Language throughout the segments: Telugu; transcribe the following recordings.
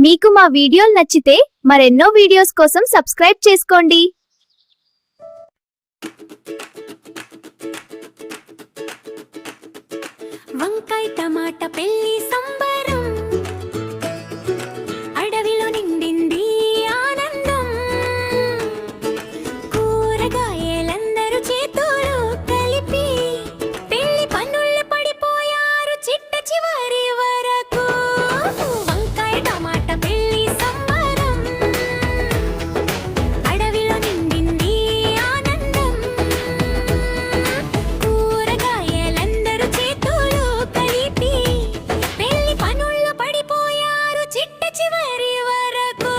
మీకు మా వీడియోలు నచ్చితే మరెన్నో వీడియోస్ కోసం సబ్స్క్రైబ్ చేసుకోండి. వంకాయ టమాటా పెళ్లి సంబరం అడవిలో నిండింది ఆనందం. కూరగాయలందరూ చేతులు కలిపి పెళ్లి పనుల్లో పడిపోయారు చిట్ట చివరి వరకు. వంకాయ టమాటా పెళ్లి సంబరం అడవిలో నిండింది ఆనందం. కూరగాయలందరూ చేతులు కలిపి పెళ్లి పనుల్లో పడిపోయారు చిట్ట చివరి వరకు.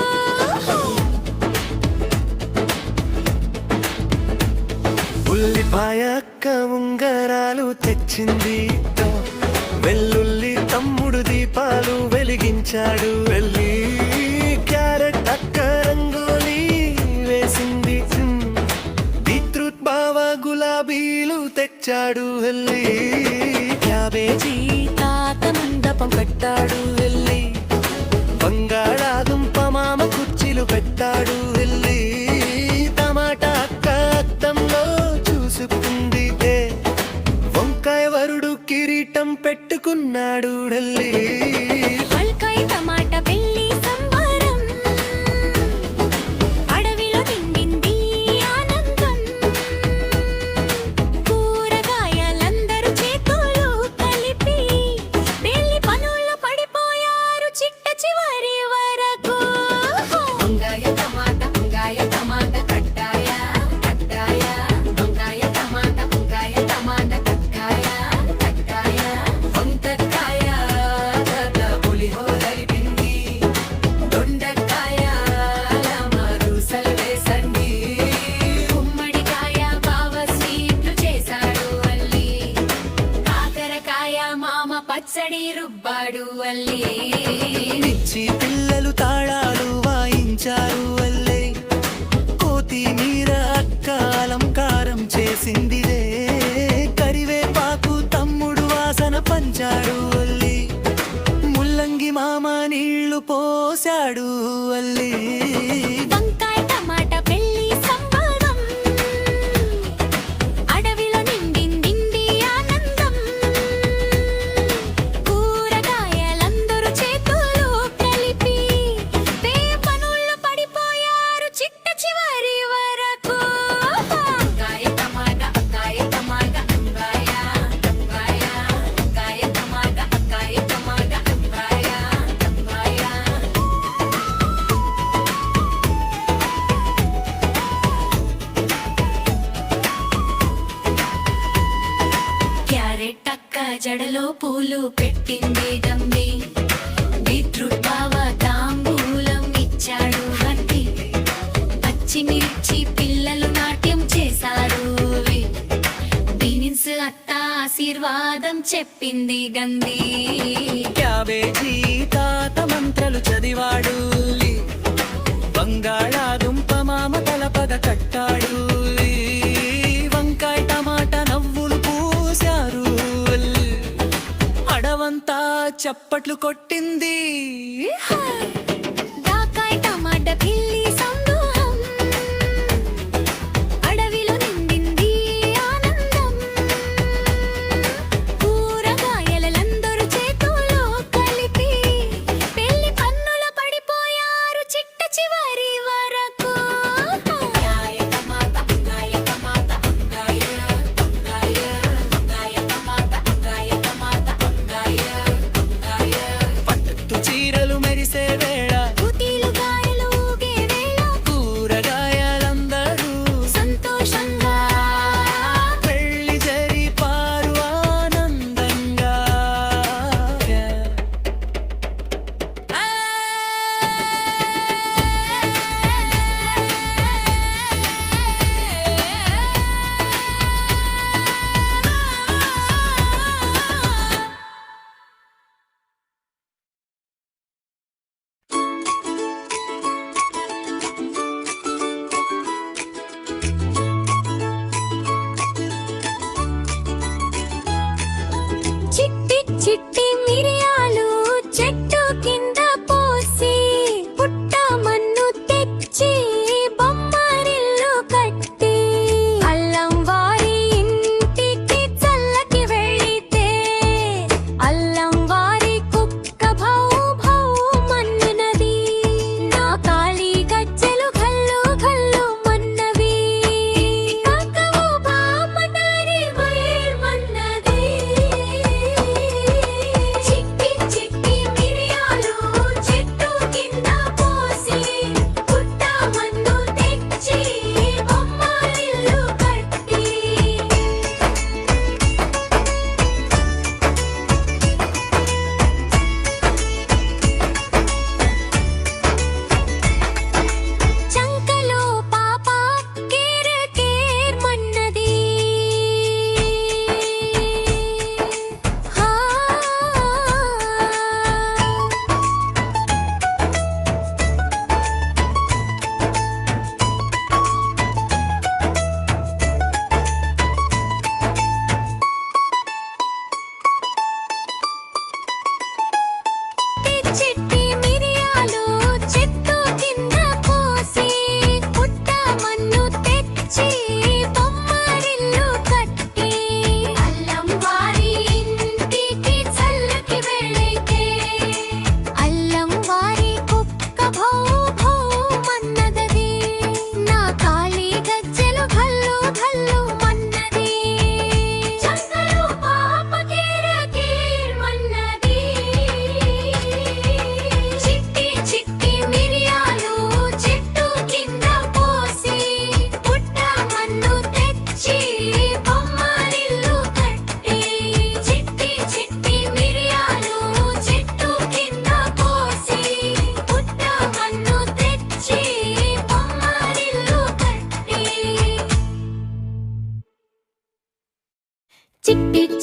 ఉల్లిపాయ అక్క ఉంగరాలు తెచ్చింది, వెల్లుల్లి తమ్ముడు దీపాలు వెలిగించాడు వెళ్ళి. క్యారెట్ అక్క రంగోలి వేసింది, బీట్రూట్ బావ గులాబీలు తెచ్చాడు వెళ్ళి. క్యాబేజీ తాత మండపం కట్టాడు వెళ్ళి. బంగాళాదుంప మామ కుర్చీలు పెట్టాడు వెళ్ళి. టమాటా అక్క అద్దంలో చూసుకుంది, వంకాయ వరుడు కిరీటం పెట్టుకున్నాడు ఢిల్లీ. వంకాయ టమాటా పెళ్లి సంబరం అడవిలో నిండింది ఆనందం. కూరగాయలందరూ చేతులు కలిపి పెళ్లి పనుల్లో పడిపోయారు చిట్ట చివరి వరకు. వంకాయ టమాటా కట్టాయ కట్టాయ. వంకాయ టమాటా కట్టాయ కట్టాయ. వంకాయ పులిహోర పిండి, దొండకాయ మరుసలు వేసండి. గుమ్మడికాయ బావ స్వీట్లు చేశాడు అల్లి. కాకరకాయ మామ పచ్చడి రుబ్బాడు అల్లి. పిచ్చి పిల్లలు తాళాలు వాయించారు వల్లే. కొత్తిమీర అక్క అలంకారం చేసిందిరే. కరివేపాకు తమ్ముడు వాసన పంచాడు వల్లి. ముల్లంగి మామ నీళ్లు పోశాడు వల్లి. వంకాయ టమాటా పెళ్లి సంబరం అడవిలో నిండింది ఆనందం. కూరగాయలందరూ చేతులు కలిపి పనుల్లో పడిపోయారు చిట్ట చివరి వరకు. వంకాయ టమాటా వంకాయ టమాటా క్యారెట్ అక్క జడలో పూలు పెట్టింది దండి. బీట్రూట్ బావ తాంబూలం ఇచ్చాడు గంటి. పచ్చిమిర్చి పిల్లలు నాట్యం చేశారు. బీనిన్స్ అత్త ఆశీర్వాదం చెప్పింది గంది. క్యాబేజీ తాత మంత్రాలు చదివాడు. బంగాళాదుంప మామ తలపగ కట్టాడు. వంకాయ టమాటా నవ్వులు పూశారు. అడవంతా చప్పట్లు కొట్టింది. దాకాయ టమాటా పిల్లి సందోహం అడవిలో నిండింది ఆనందం. కూరగాయలందరూ చేతులు కలిపి పెళ్లి పన్నుల పడిపోయారు చిట్ట చివరి వరకు. వంకాయ టమాటా పట్టు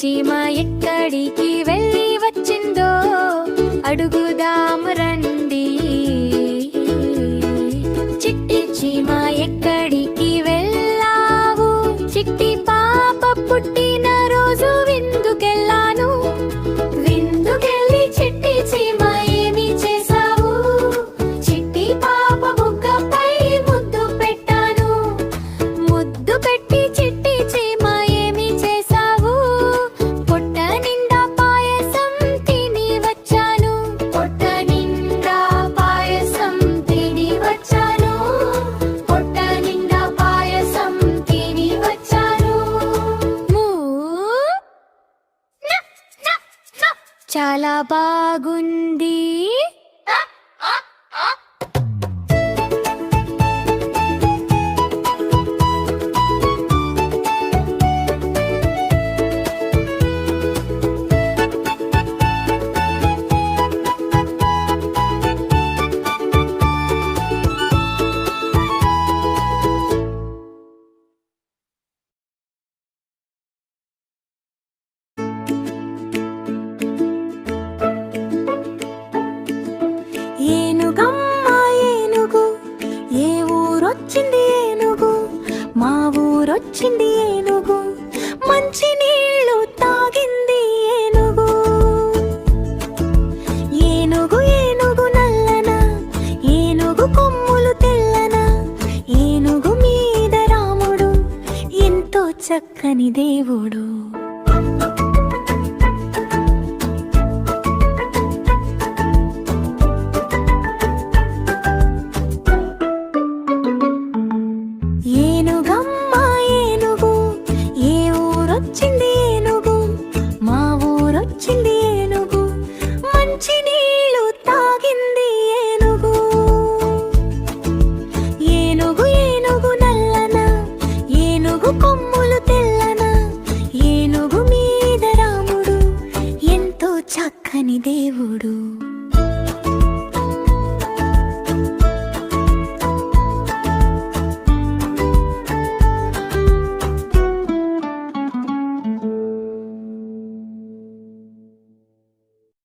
చీమ ఎక్కడికి వెళ్ళి వచ్చిందో అడుగుదాము రండి. చిట్టి చీమ ఎక్కడికి వెళ్ళావు? చిట్టి పాప పుట్టిన రోజు విందుకెళ్ళాను. విందుకెళ్ళి చిట్టి చీమ ఏమి చేశావు? చిట్టి పాప బుగ్గపై ముద్దు పెట్టాను. ముద్దు పెట్టి చిట్టి చీమ ఏమి చేశావు? పొట్ట నిండా పాయసం తిని వచ్చాను. పొట్ట నిండా పాయసం తిని వచ్చాను. పొట్ట నిండా పాయసం తిని వచ్చాను. చాలా బాగుంది. ఏనుగమ్మ ఏనుగు, ఏ ఊరొచ్చింది ఏనుగు? మా ఊరొచ్చింది ఏనుగు, మంచి నీళ్లు తాగింది ఏనుగు. ఏనుగు ఏనుగు నల్లన, ఏనుగు కొమ్ములు తెల్లన, ఏనుగు మీద రాముడు ఎంతో చక్కని దేవుడు. ఏనుగమ్మ ఏనుగు, ఏ ఊరొచ్చింది ఏనుగు? మా ఊరొచ్చింది ఏనుగు, మంచి నీళ్లు తాగింది ఏనుగు. ఏనుగు ఏనుగు నల్లన, ఏనుగు కొమ్మ